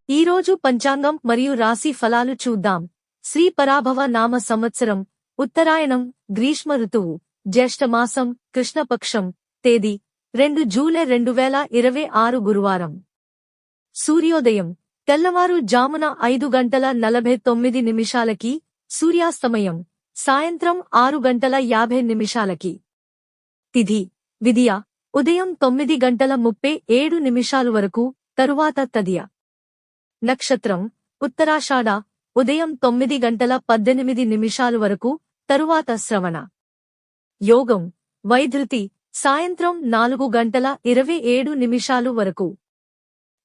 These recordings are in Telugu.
ఈరోజు పంచాంగం మరియు రాశి ఫలాలు చూద్దాం. శ్రీ పరాభవ నామ సంవత్సరం, ఉత్తరాయణం, గ్రీష్మ ఋతువు, జ్యేష్ఠమాసం, కృష్ణపక్షం, తేదీ 2 జూలై 2026 గురువారం. సూర్యోదయం తెల్లవారు జామున 5:49 సూర్యాస్తమయం సాయంత్రం 6:50 తిథి విదియ ఉదయం 9:37 వరకు, తరువాత తదియ. నక్షత్రం ఉత్తరాషాఢ ఉదయం 9:18 వరకు, తరువాత శ్రవణ. యోగం వైధృతి సాయంత్రం 4:27 వరకు.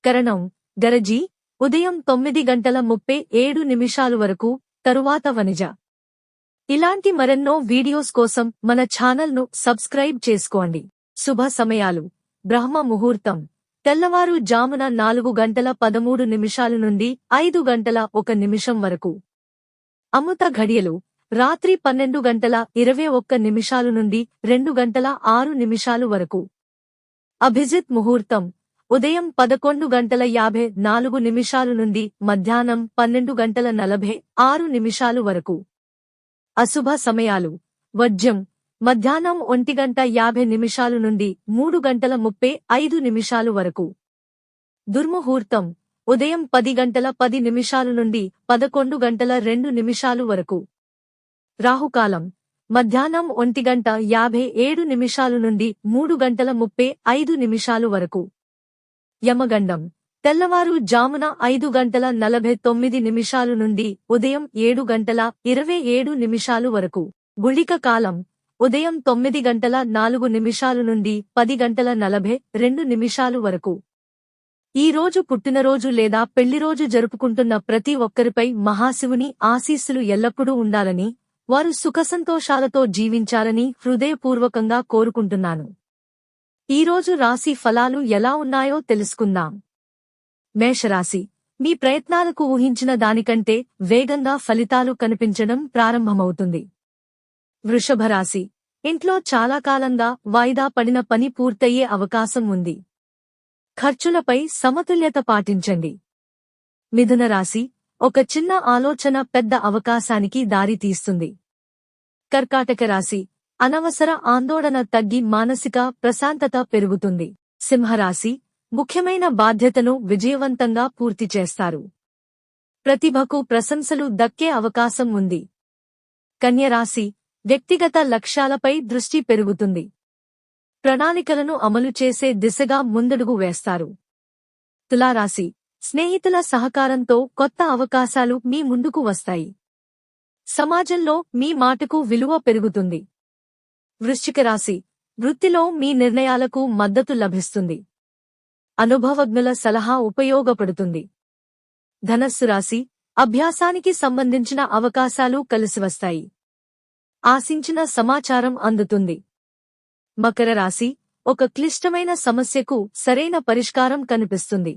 కరణం గరజీ ఉదయం 9:37 వరకు, తరువాత వనిజ. ఇలాంటి మరెన్నో వీడియోస్ కోసం మన ఛానల్ను సబ్స్క్రైబ్ చేసుకోండి. శుభ సమయాలు బ్రహ్మ ముహూర్తం తెల్లవారు జామున 4:13 నుండి 5:01 వరకు. అమృత ఘడియలు రాత్రి 12:21 నుండి 2:06 వరకు. అభిజిత్ ముహూర్తం ఉదయం 11:54 నుండి మధ్యాహ్నం 12:46 వరకు. అశుభ సమయాలు వర్జ్యం మధ్యాహ్నం 1:50 నుండి 3:35 వరకు. దుర్ముహూర్తం ఉదయం 10:10 నుండి 11:02 వరకు. రాహుకాలం మధ్యాహ్నం 1:57 నుండి 3:35 వరకు. యమగండం తెల్లవారు జామున 5:49 నుండి ఉదయం 7:27 వరకు. గుళిక కాలం ఉదయం 9:04 నుండి 10:42 వరకు. ఈ రోజు పుట్టినరోజు లేదా పెళ్లిరోజు జరుపుకుంటున్న ప్రతి ఒక్కరిపై మహాశివుని ఆశీస్సులు ఎల్లప్పుడూ ఉండాలని, వారు సుఖసంతోషాలతో జీవించాలని హృదయపూర్వకంగా కోరుకుంటున్నాను. ఈరోజు రాశి ఫలాలు ఎలా ఉన్నాయో తెలుసుకుందాం. మేషరాశి మీ ప్రయత్నాలకు ఊహించిన దానికంటే వేగంగా ఫలితాలు కనిపించడం ప్రారంభమవుతుంది. వృషభరాశి ఇంట్లో చాలా కాలంగా వాయిదా పడిన పని పూర్తయ్యే అవకాశం ఉంది. ఖర్చులపై సమతుల్యత పాటించండి. మిథునరాశి ఒక చిన్న ఆలోచన పెద్ద అవకాశానికి దారి తీస్తుంది. కర్కాటక రాశి అనవసర ఆందోళన తగ్గి మానసిక ప్రశాంతత పెరుగుతుంది. సింహరాశి ముఖ్యమైన బాధ్యతను విజయవంతంగా పూర్తి చేస్తారు. ప్రతిభకు ప్రశంసలు దక్కే అవకాశం ఉంది. కన్యరాశి వ్యక్తిగత లక్ష్యాలపై దృష్టి పెరుగుతుంది. ప్రణాళికలను అమలు చేసే దిశగా ముందడుగు వేస్తారు. తులారాశి స్నేహితుల సహకారంతో కొత్త అవకాశాలు మీ ముందుకు వస్తాయి. సమాజంలో మీ మాటకు విలువ పెరుగుతుంది. వృశ్చిక రాశి వృత్తిలో మీ నిర్ణయాలకు మద్దతు లభిస్తుంది. అనుభవజ్ఞుల సలహా ఉపయోగపడుతుంది. ధనస్సు రాశి అభ్యాసానికి సంబంధించిన అవకాశాలు కలిసివస్తాయి. ఆశించిన సమాచారం అందుతుంది. మకర రాశి ఒక క్లిష్టమైన సమస్యకు సరైన పరిష్కారం కనిపిస్తుంది.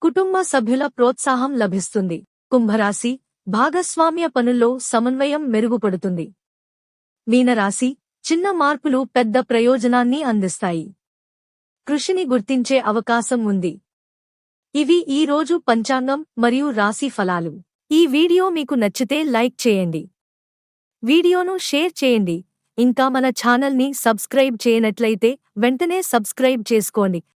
కుటుంబ సభ్యుల ప్రోత్సాహం లభిస్తుంది. కుంభరాశి భాగస్వామ్య పనుల్లో సమన్వయం మెరుగుపడుతుంది. మీనరాశి చిన్న మార్పులు పెద్ద ప్రయోజనాన్ని అందిస్తాయి. కృషిని గుర్తించే అవకాశం ఉంది. ఇవి ఈ రోజు పంచాంగం మరియు రాశి ఫలాలు. ఈ వీడియో మీకు నచ్చితే లైక్ చేయండి. వీడియోను షేర్ చేయండి. ఇంకా మన ఛానల్ని సబ్స్క్రైబ్ చేయనట్లయితే వెంటనే సబ్స్క్రైబ్ చేసుకోండి.